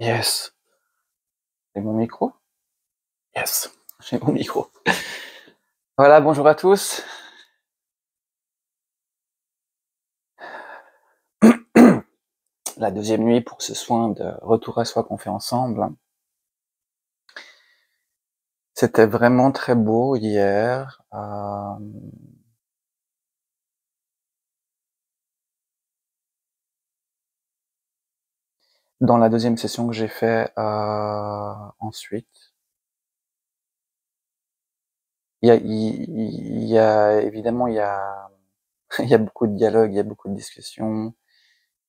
Yes. J'ai mon micro? Yes, j'ai mon micro. Voilà, bonjour à tous. La deuxième nuit pour ce soin de retour à soi qu'on fait ensemble. C'était vraiment très beau hier. Dans la deuxième session que j'ai fait ensuite, il y a évidemment il y a beaucoup de dialogues, il y a beaucoup de discussions,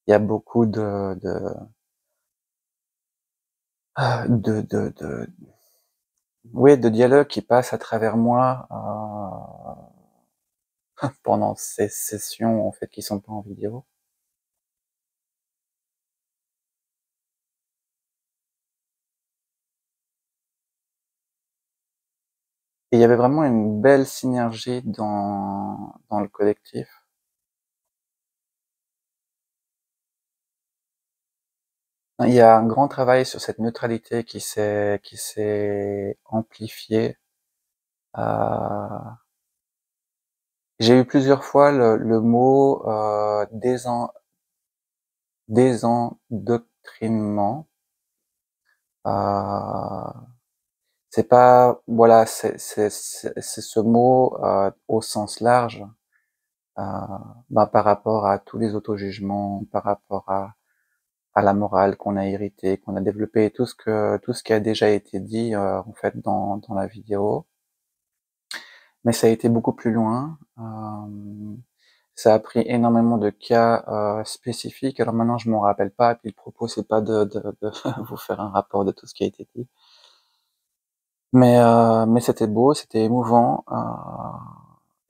il y a beaucoup de ouais, de dialogues qui passent à travers moi pendant ces sessions en fait qui sont pas en vidéo. Et il y avait vraiment une belle synergie dans le collectif. Il y a un grand travail sur cette neutralité qui s'est amplifiée. Heu, j'ai eu plusieurs fois le mot, désendoctrinement. Heu, c'est pas voilà, c'est ce mot, au sens large, heu, par rapport à tous les auto-jugements, par rapport à la morale qu'on a héritée, qu'on a développée, tout ce qui a déjà été dit, en fait dans la vidéo. Mais ça a été beaucoup plus loin, ça a pris énormément de cas, spécifiques. Alors maintenant je m'en rappelle pas, et puis le propos c'est pas de vous faire un rapport de tout ce qui a été dit. Mais c'était beau, c'était émouvant,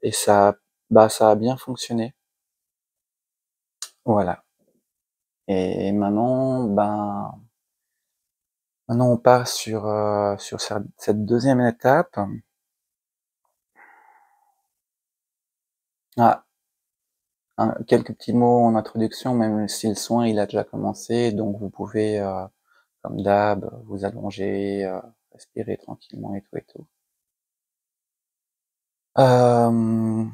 et ça a bien fonctionné. Voilà. Et maintenant on part sur cette deuxième étape. Ah, quelques petits mots en introduction, même si le soin il a déjà commencé, donc vous pouvez, comme d'hab, vous allonger, respirer tranquillement et tout et tout. Hem,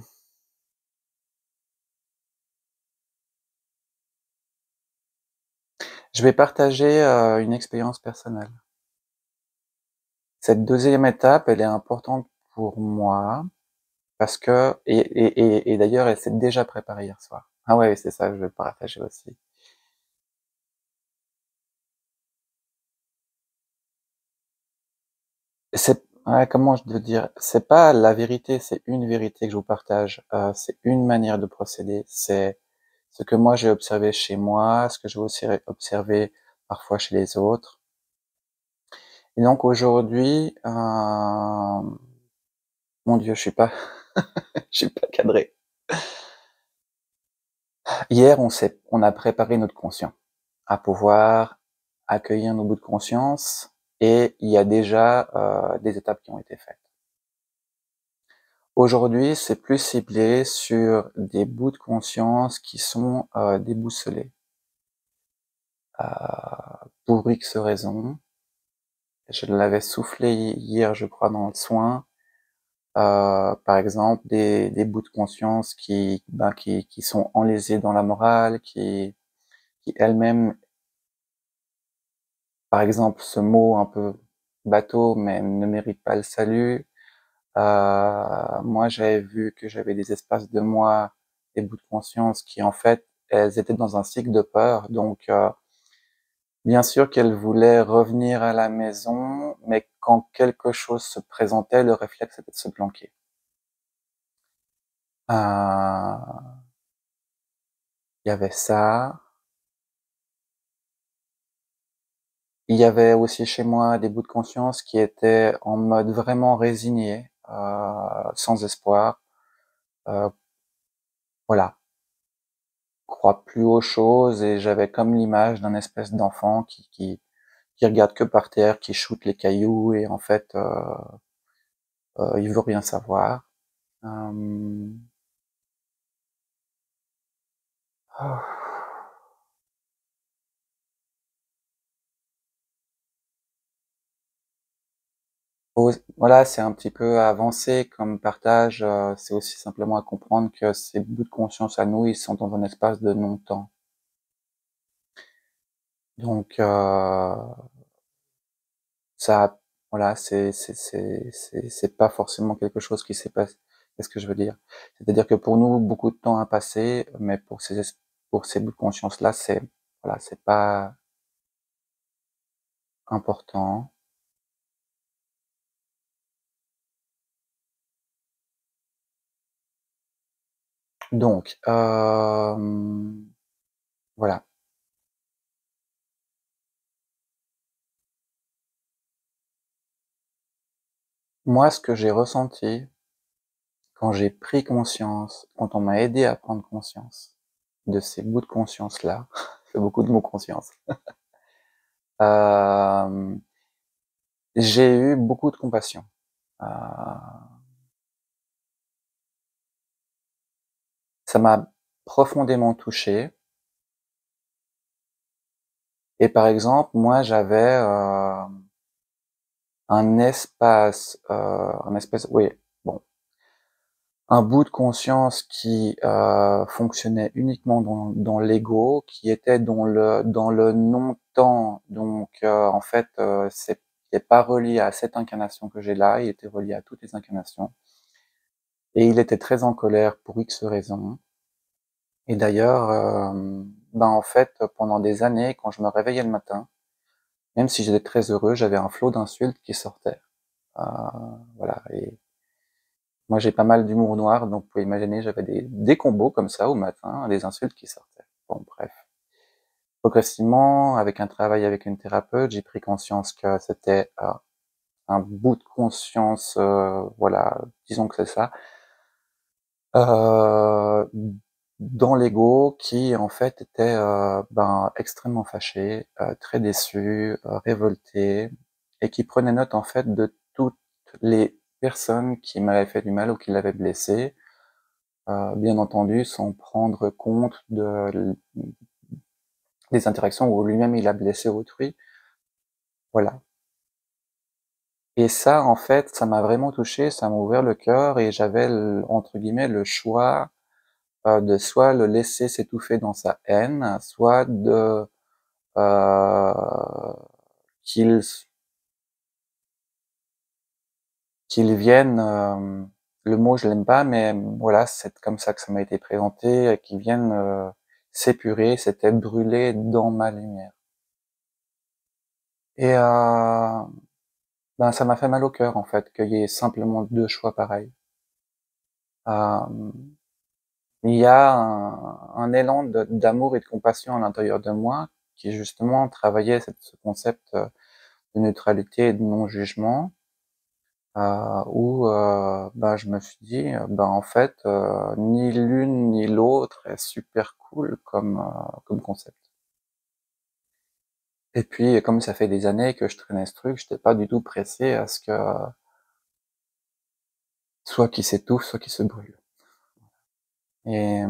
je vais partager, une expérience personnelle. Cette deuxième étape, elle est importante pour moi parce que et d'ailleurs elle s'est déjà préparée hier soir. Ah ouais, c'est ça que je veux partager aussi. C'est ouais, comment je dois dire? C'est pas la vérité, c'est une vérité que je vous partage, c'est une manière de procéder, c'est ce que moi j'ai observé chez moi, ce que j'ai aussi observé parfois chez les autres. Et donc aujourd'hui, mon Dieu, je suis pas je suis pas cadré. Hier, on a préparé notre conscient à pouvoir accueillir nos bouts de conscience, et il y a déjà, des étapes qui ont été faites. Aujourd'hui, c'est plus ciblé sur des bouts de conscience qui sont, déboussolés, pour X raisons. Je l'avais soufflé hier, je crois, dans le soin. Par exemple, des bouts de conscience qui sont enlésés dans la morale, qui elles-mêmes, par exemple, ce mot un peu bateau, mais ne mérite pas le salut. Moi, j'avais vu que j'avais des espaces de moi, des bouts de conscience qui, en fait, elles étaient dans un cycle de peur. Donc, bien sûr qu'elles voulaient revenir à la maison, mais quand quelque chose se présentait, le réflexe était de se planquer. Il y avait ça. Il y avait aussi chez moi des bouts de conscience qui étaient en mode vraiment résigné, sans espoir. Heu, voilà, crois plus aux choses, et j'avais comme l'image d'un espèce d'enfant qui regarde que par terre, qui shoote les cailloux, et en fait, il veut rien savoir. Hem, Voilà, c'est un petit peu avancé comme partage, c'est aussi simplement à comprendre que ces bouts de conscience à nous, ils sont dans un espace de non-temps. Donc ça voilà, c'est pas forcément quelque chose qui s'est passé. Qu'est-ce que je veux dire? C'est-à-dire que pour nous, beaucoup de temps a passé, mais pour ces bouts de conscience-là, c'est voilà, c'est pas important. Donc voilà. Moi, ce que j'ai ressenti quand j'ai pris conscience, quand on m'a aidé à prendre conscience de ces bouts de conscience-là, c'est beaucoup de mots conscience, hem, j'ai eu beaucoup de compassion. Heu, Ça m'a profondément touché et par exemple, moi, j'avais, un espace, un espèce oui, bon, un bout de conscience qui, fonctionnait uniquement dans l'ego, qui était dans le non-temps. Donc, en fait, il est pas relié à cette incarnation que j'ai là, il était relié à toutes les incarnations et il était très en colère pour X raisons et d'ailleurs, ben, en fait, pendant des années, quand je me réveillais le matin, même si j'étais très heureux, j'avais un flot d'insultes qui sortait. Heu, voilà et moi, j'ai pas mal d'humour noir, donc vous pouvez imaginer, j'avais des combos comme ça au matin, des insultes qui sortaient. Bon, bref. Progressivement, avec un travail avec une thérapeute, j'ai pris conscience que c'était un bout de conscience, voilà, disons que c'est ça, euh, dans l'ego qui en fait était ben, extrêmement fâché, très déçu, révolté, et qui prenait note en fait de toutes les personnes qui m'avaient fait du mal ou qui l'avaient blessé, bien entendu sans prendre compte des interactions où lui-même il a blessé autrui. Voilà. Et ça, en fait, ça m'a vraiment touché, ça m'a ouvert le cœur et j'avais entre guillemets le choix de soit le laisser s'étouffer dans sa haine, soit de euh, qu'il qu'il vienne. Le mot je l'aime pas, mais voilà, c'est comme ça que ça m'a été présenté, qu'il vienne s'épurer, c'était brûler dans ma lumière. Et ben ça m'a fait mal au cœur en fait qu'il y ait simplement deux choix pareils. Euh, il y a un élan d'amour et de compassion à l'intérieur de moi qui justement travaillait ce concept de neutralité et de non-jugement, où ben, je me suis dit, ben, en fait, ni l'une ni l'autre est super cool comme concept. Et puis, comme ça fait des années que je traînais ce truc, j'étais pas du tout pressé à ce que soit qu'il s'étouffe, soit qu'il se brûle. Et,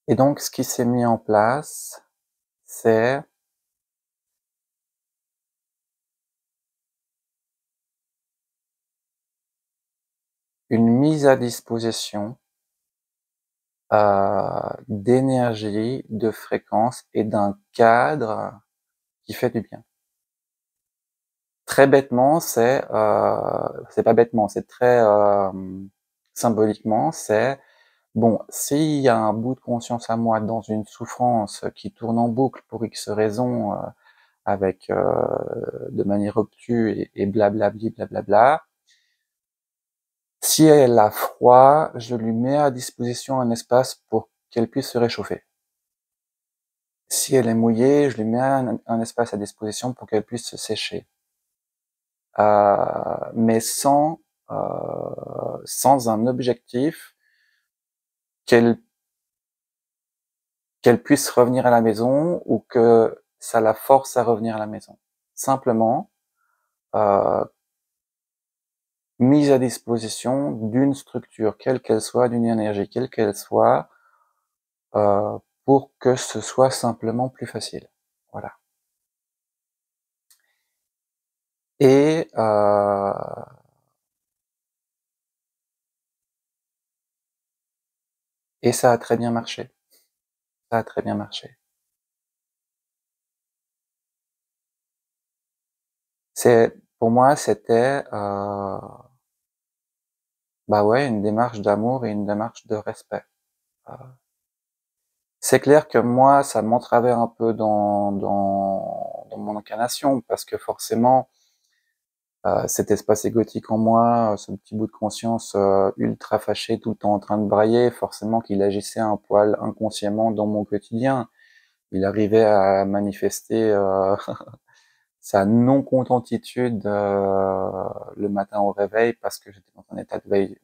et donc, ce qui s'est mis en place, c'est une mise à disposition d'énergie, de fréquence et d'un cadre qui fait du bien. Très bêtement, c'est pas bêtement, c'est très symboliquement, c'est bon, s'il y a un bout de conscience à moi dans une souffrance qui tourne en boucle pour X raisons, avec de manière obtuse et blablabli, blablabla, si elle a froid, je lui mets à disposition un espace pour qu'elle puisse se réchauffer. Si elle est mouillée, je lui mets un espace à disposition pour qu'elle puisse se sécher. Mais sans un objectif qu'elle qu'elle puisse revenir à la maison ou que ça la force à revenir à la maison. Simplement, euh, mise à disposition d'une structure, quelle qu'elle soit, d'une énergie, quelle qu'elle soit, pour que ce soit simplement plus facile. Voilà. Et et ça a très bien marché. Ça a très bien marché. Pour moi, c'était, bah, ouais, une démarche d'amour et une démarche de respect. Heu, c'est clair que moi, ça m'entravait un peu dans mon incarnation parce que forcément, cet espace égotique en moi, ce petit bout de conscience, ultra fâché, tout le temps en train de brailler, forcément qu'il agissait un poil inconsciemment dans mon quotidien. Il arrivait à manifester, sa non-contentitude, le matin au réveil parce que j'étais dans un état de veille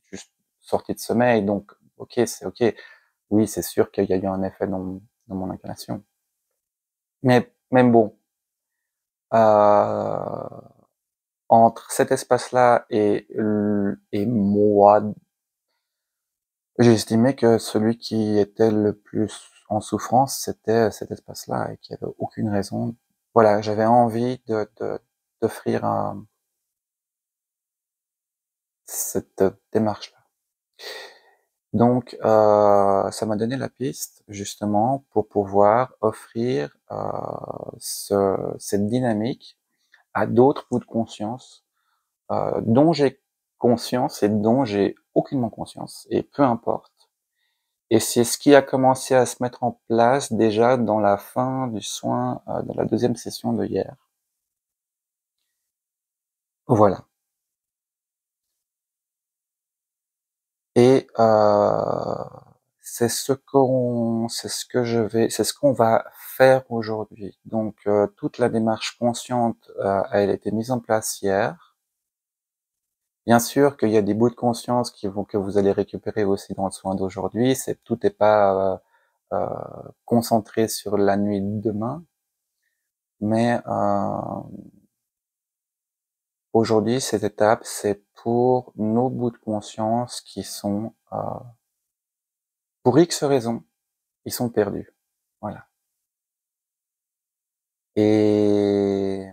juste sorti de sommeil, donc OK, c'est OK. Oui, c'est sûr qu'il y a eu un effet dans mon incarnation. Mais même bon, entre cet espace-là et moi, j'ai estimé que celui qui était le plus en souffrance, c'était cet espace-là et qu'il y avait aucune raison. Voilà, j'avais envie d'offrir cette démarche-là. Donc, ça m'a donné la piste justement pour pouvoir offrir cette dynamique à d'autres bouts de conscience dont j'ai conscience et dont j'ai aucunement conscience, et peu importe. Et c'est ce qui a commencé à se mettre en place déjà dans la fin du soin, dans la deuxième session de hier. Voilà. Et c'est ce qu'on va faire aujourd'hui. Donc toute la démarche consciente, elle a été mise en place hier. Bien sûr qu'il y a des bouts de conscience que vous allez récupérer aussi dans le soin d'aujourd'hui. Tout n'est pas concentré sur la nuit de demain, mais aujourd'hui, cette étape, c'est pour nos bouts de conscience qui sont, pour X raisons, ils sont perdus. Voilà. Et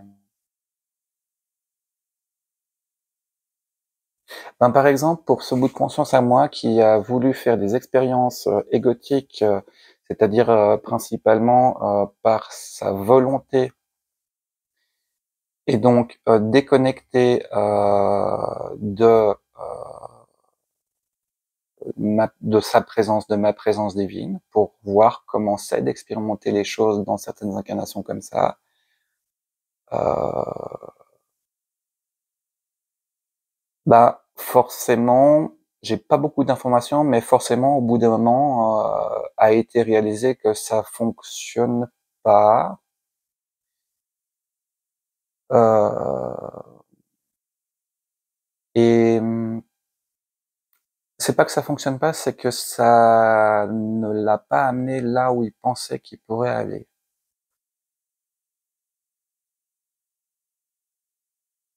ben, par exemple, pour ce bout de conscience à moi qui a voulu faire des expériences égotiques, c'est-à-dire principalement par sa volonté et donc déconnecté de sa présence, de ma présence divine, pour voir comment c'est d'expérimenter les choses dans certaines incarnations comme ça. Euh, Bah, forcément, j'ai pas beaucoup d'informations, mais forcément, au bout d'un moment, a été réalisé que ça fonctionne pas. Euh, et c'est pas que ça fonctionne pas, c'est que ça ne l'a pas amené là où il pensait qu'il pourrait aller.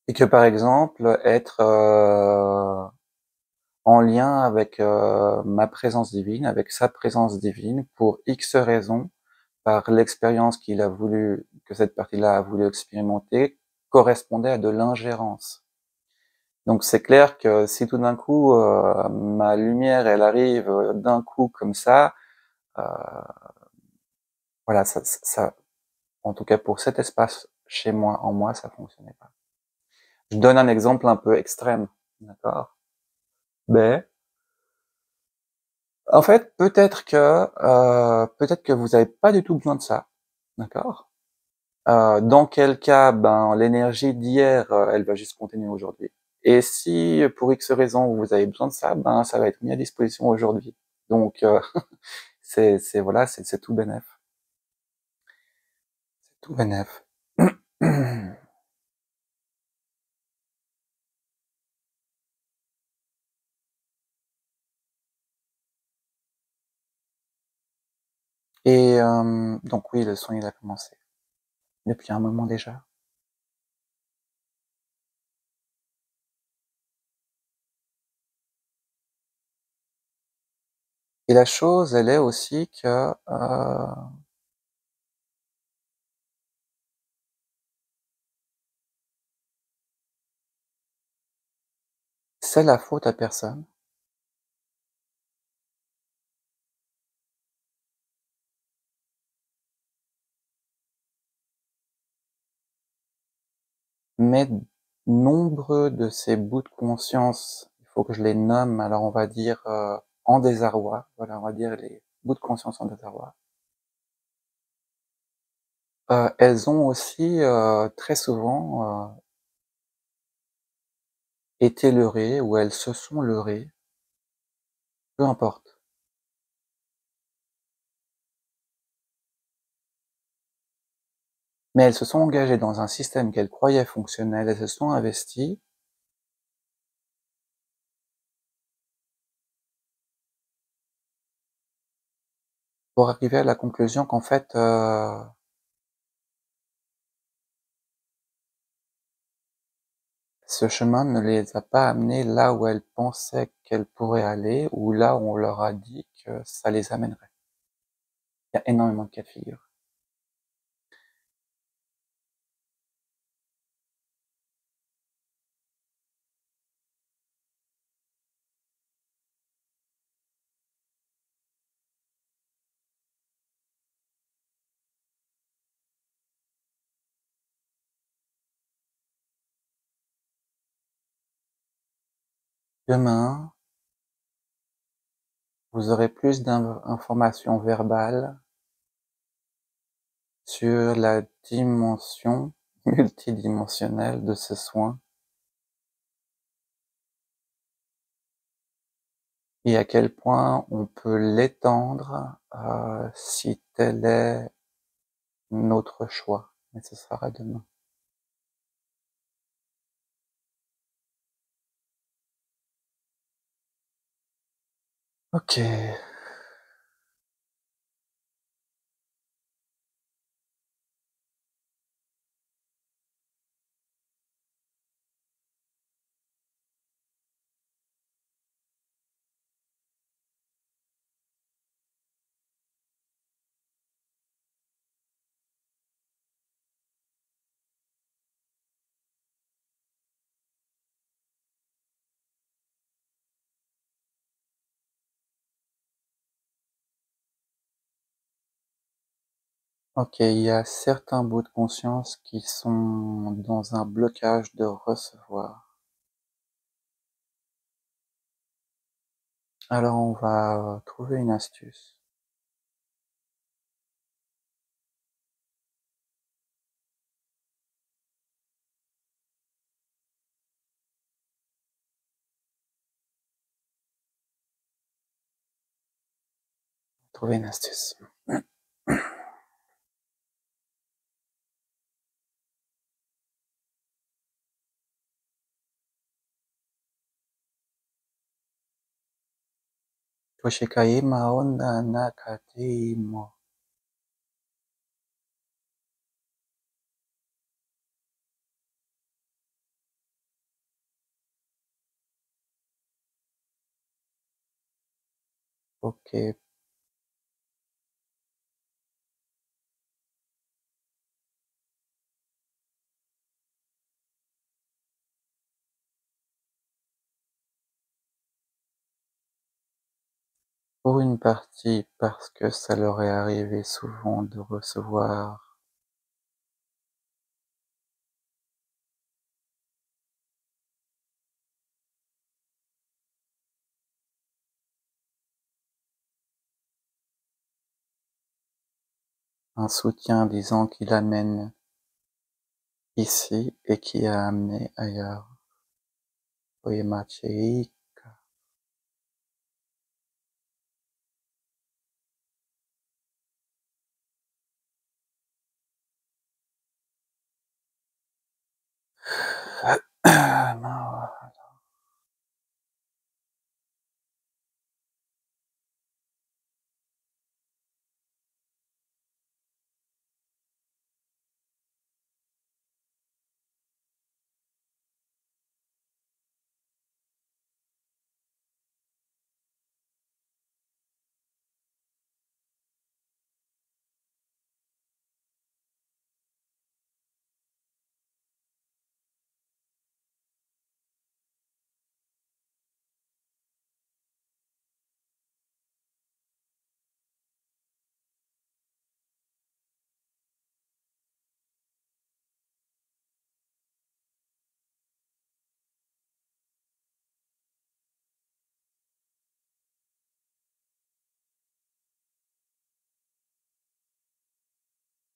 Et que par exemple, être en lien avec ma présence divine, avec sa présence divine, pour X raisons, par l'expérience qu'il a voulu, que cette partie-là a voulu expérimenter, correspondait à de l'ingérence. Donc c'est clair que si tout d'un coup ma lumière elle arrive d'un coup comme ça, euh, voilà, en tout cas pour cet espace chez moi, en moi, ça fonctionnait pas. Je donne un exemple un peu extrême, d'accord? Mais en fait, peut-être que vous n'avez pas du tout besoin de ça, d'accord? Dans quel cas, ben, l'énergie d'hier, elle va juste continuer aujourd'hui. Et si pour X raison vous avez besoin de ça, ben, ça va être mis à disposition aujourd'hui. Donc, c'est voilà, c'est tout bénef. C'est tout bénef. Et donc oui, le son il a commencé depuis un moment déjà. et la chose, elle est aussi que, c'est la faute à personne, mais nombreux de ces bouts de conscience, il faut que je les nomme, alors on va dire, en désarroi, voilà, on va dire les bouts de conscience en désarroi, elles ont aussi, très souvent, été leurrées ou elles se sont leurrées, peu importe. Mais elles se sont engagées dans un système qu'elles croyaient fonctionnel, elles se sont investies pour arriver à la conclusion qu'en fait, ce chemin ne les a pas amenées là où elles pensaient qu'elles pourraient aller ou là où on leur a dit que ça les amènerait. Il y a énormément de cas de figure. Demain, vous aurez plus d'informations verbales sur la dimension multidimensionnelle de ce soin et à quel point on peut l'étendre, si tel est notre choix. Mais ce sera demain. Ok. Ok, il y a certains bouts de conscience qui sont dans un blocage de recevoir. Alors on va trouver une astuce. Trouver une astuce. Toshikaima Honda Nakatimo. Ok, pour une partie parce que ça leur est arrivé souvent de recevoir un soutien disant qu'il amène ici et qui a amené ailleurs. Oyemachi.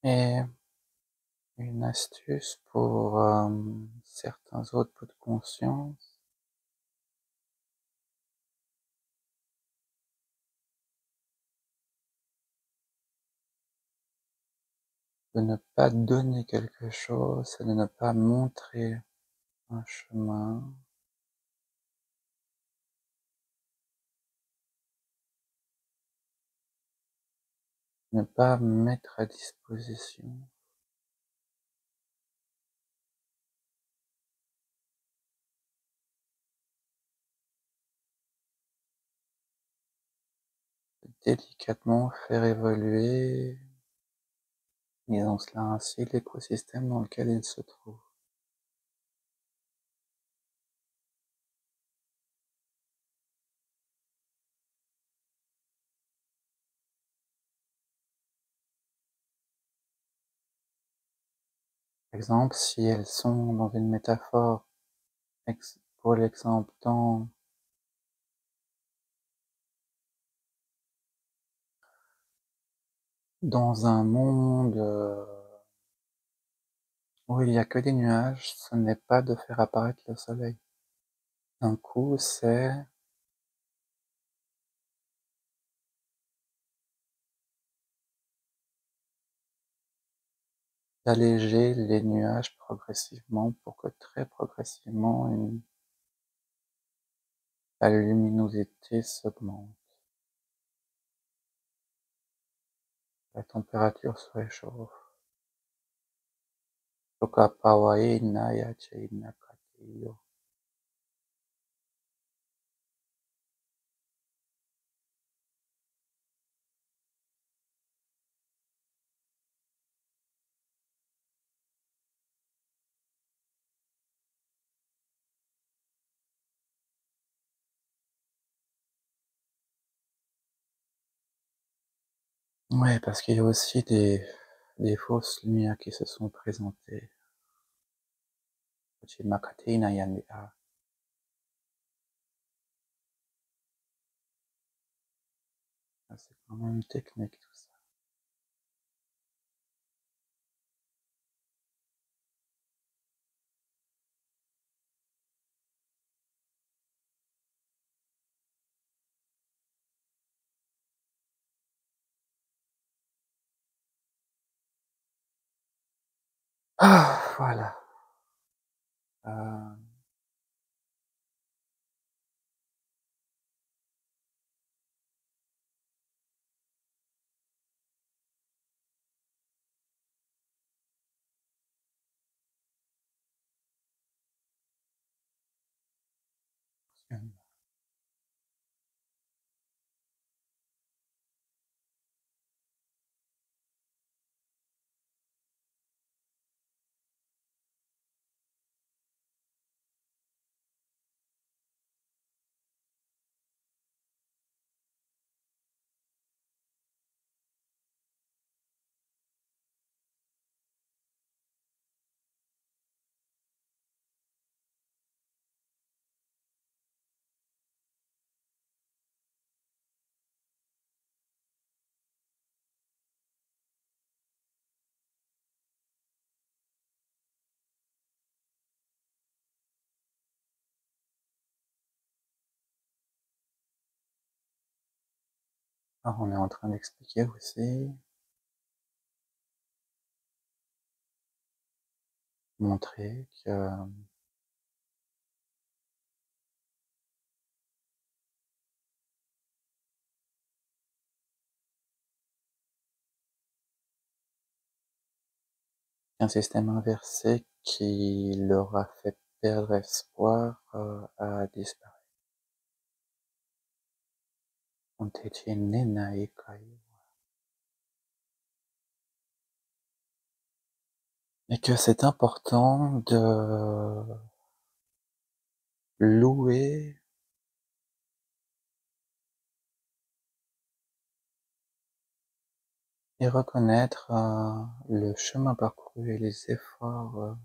Et une astuce pour certains autres de conscience, de ne pas donner quelque chose, c'est de ne pas montrer un chemin, ne pas mettre à disposition. Délicatement faire évoluer, disons cela ainsi, l'écosystème dans lequel il se trouve. Par exemple, si elles sont dans une métaphore, pour l'exemple, dans un monde où il n'y a que des nuages, ce n'est pas de faire apparaître le soleil. D'un coup, c'est d'alléger les nuages progressivement pour que très progressivement la luminosité s'augmente, la température se réchauffe. Tokapawaina yachaina katiyo. Ouais, parce qu'il y a aussi des fausses lumières qui se sont présentées. Makatina yandia. C'est quand même une technique tout ça. Ah, voilà. Euh, Alors on est en train d'expliquer aussi, montrer qu'un système inversé qui leur a fait perdre espoir a disparu. Et que c'est important de louer et reconnaître le chemin parcouru et les efforts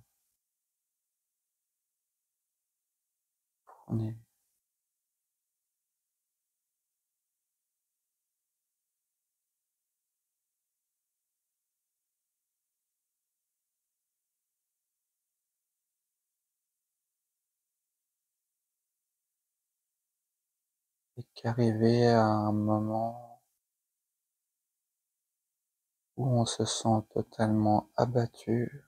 fournis. et qu'arrivé à un moment où on se sent totalement abattu,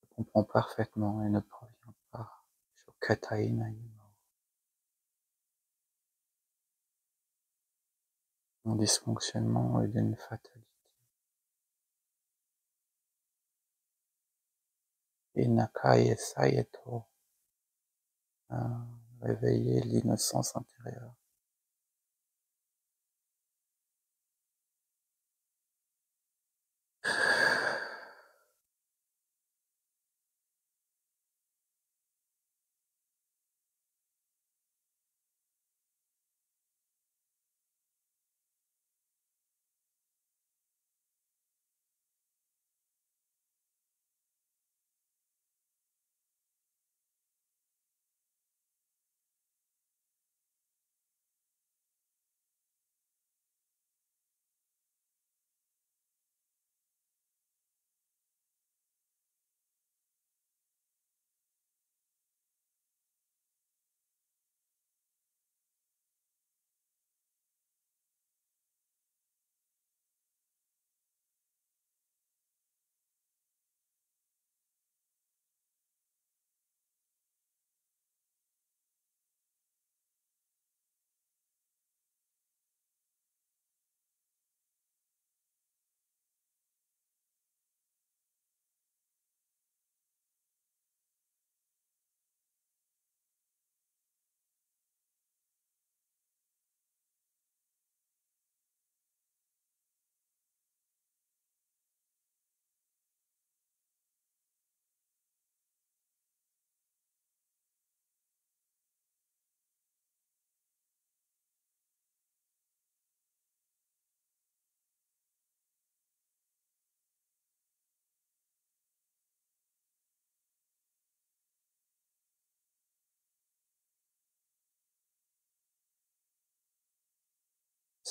je comprends parfaitement et ne provient pas. Mon dysfonctionnement est d'une fatalité. Inakai Sayeto, réveiller l'innocence intérieure.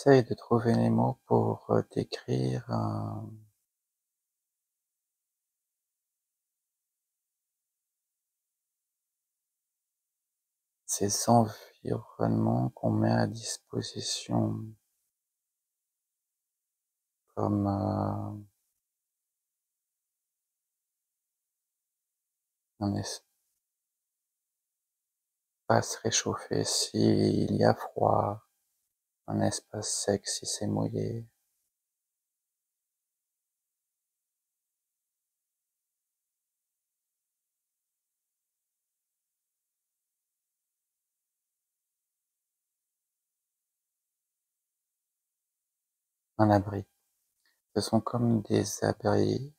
J'essaye de trouver les mots pour décrire ces environnements qu'on met à disposition comme un espace réchauffé s'il y a froid, un espace sec si c'est mouillé. Un abri. Ce sont comme des abris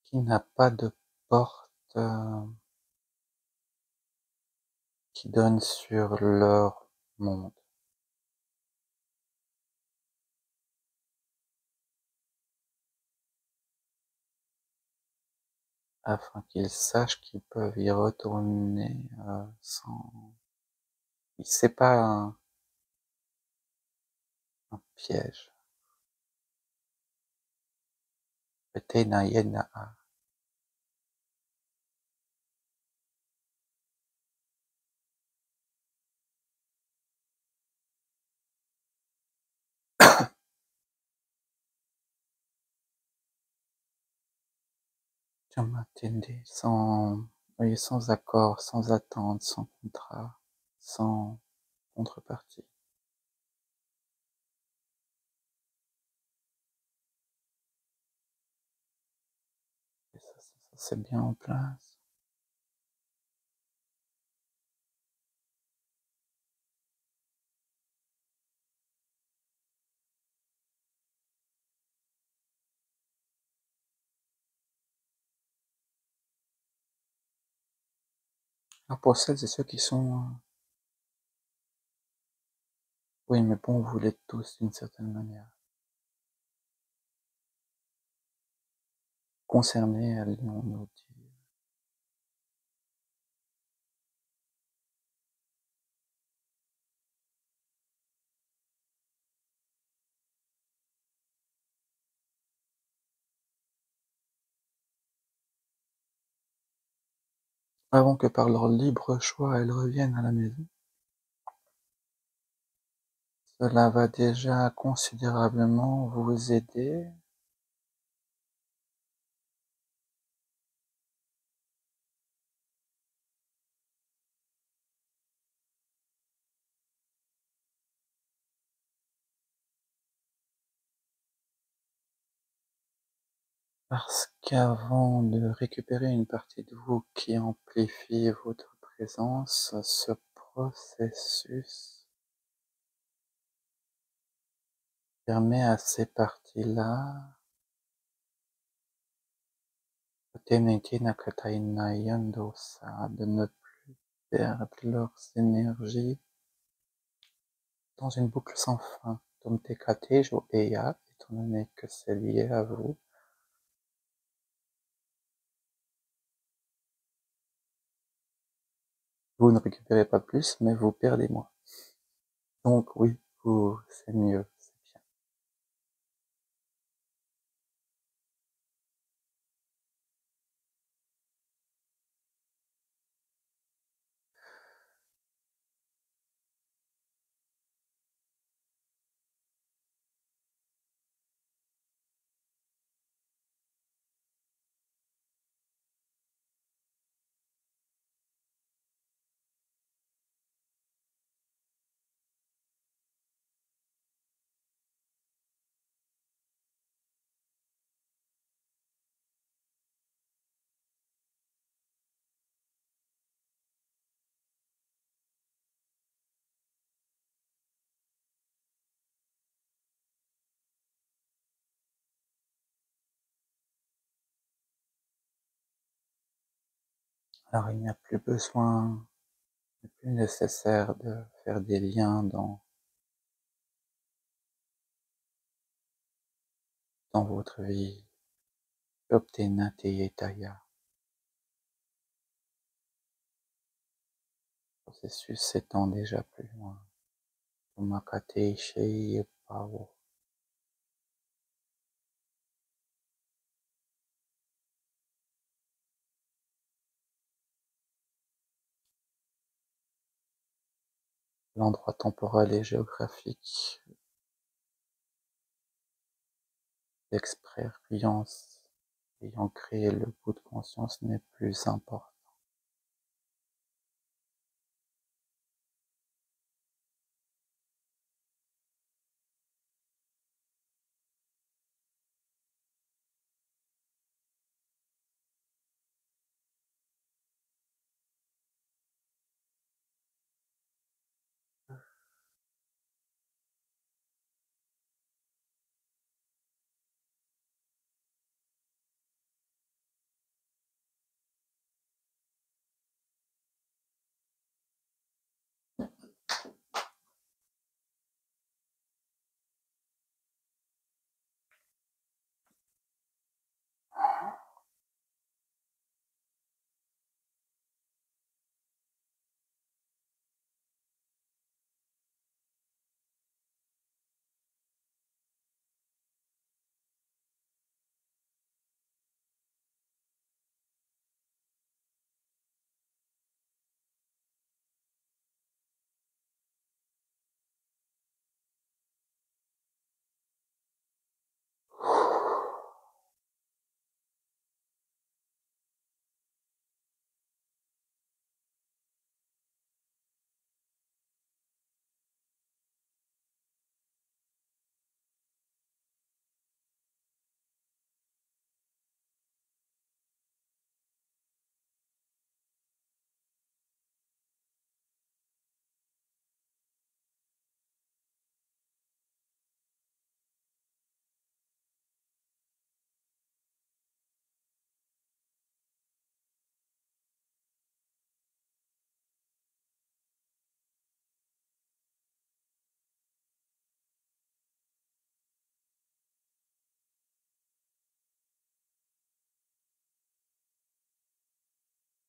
qui n'a pas de porte qui donne sur leur monde, afin qu'ils sachent qu'ils peuvent y retourner sans... C'est pas un piège. Sans, oui, sans accord, sans attente, sans contrat, sans contrepartie. Et ça, c'est bien en place. Alors pour celles et ceux qui sont, oui, mais bon, vous l'êtes tous d'une certaine manière, concernés, allons-nous dire. avant que par leur libre choix elles reviennent à la maison. Cela va déjà considérablement vous aider. Parce qu'avant de récupérer une partie de vous qui amplifie votre présence, ce processus permet à ces parties-là de ne plus perdre leurs énergies dans une boucle sans fin. Étant donné que c'est lié à vous. Vous ne récupérez pas plus, mais vous perdez moins. Donc oui, c'est mieux, c'est bien. Alors il n'y a plus besoin, il n'est plus nécessaire de faire des liens dans votre vie. Le processus s'étend déjà plus loin. L'endroit temporel et géographique d'expérience ayant créé le bout de conscience n'est plus important.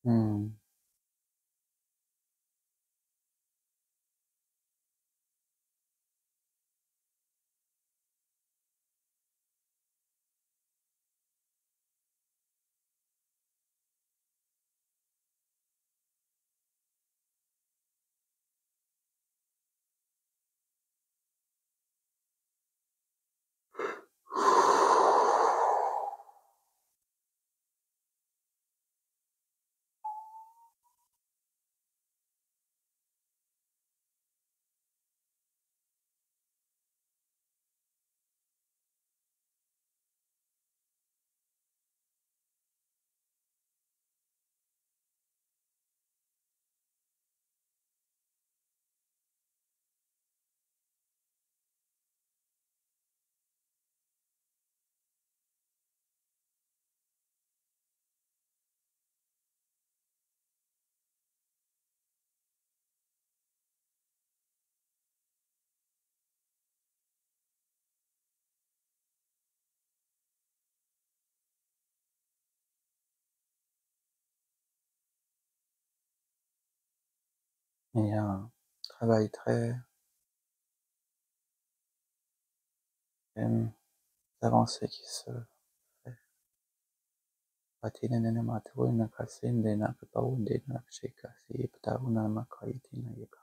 Hmm. Il y a un travail très avancé qui se fait. Patinenene matuina kasinde na kapaunde na kshekasi ptauna makaitina yeka.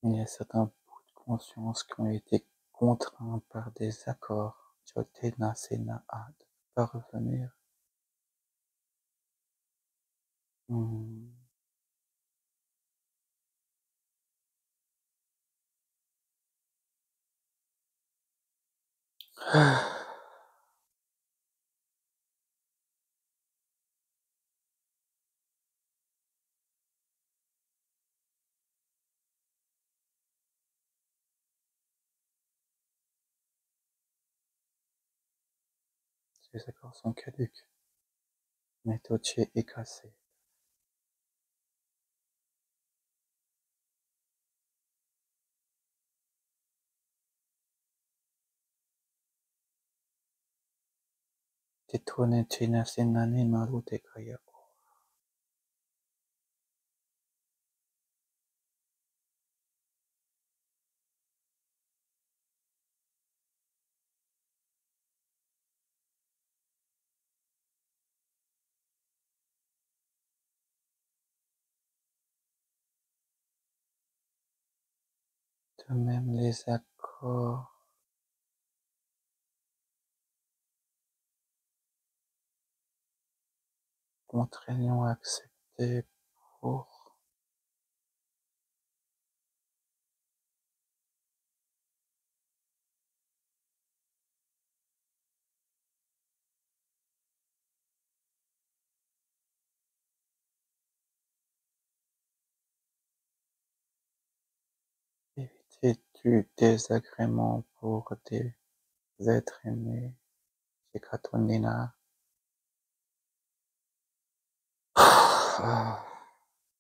Il y a certains bouts de conscience qui ont été contraints par des accords. Jotena sena ad. Pas revenir. Hmm. Ces accords sont caducs. Metoche est cassé. Tetone chena senane marute kaya. De même les accords contraignants acceptés pour éviter du désagrément pour des êtres aimés. Shekatonina.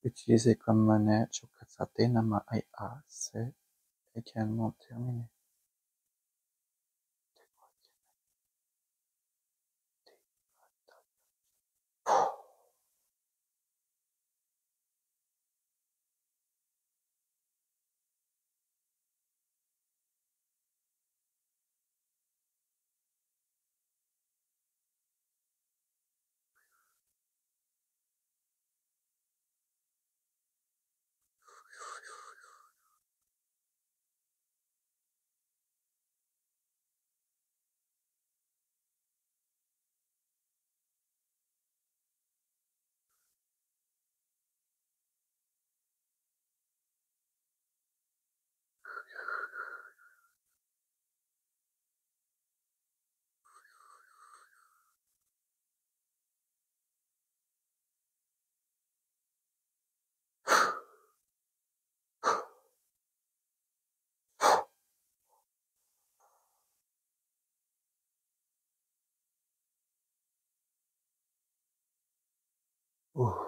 Utilisé comme monnaie, Chokasatena Ma'aya, c'est également terminé. Ouh.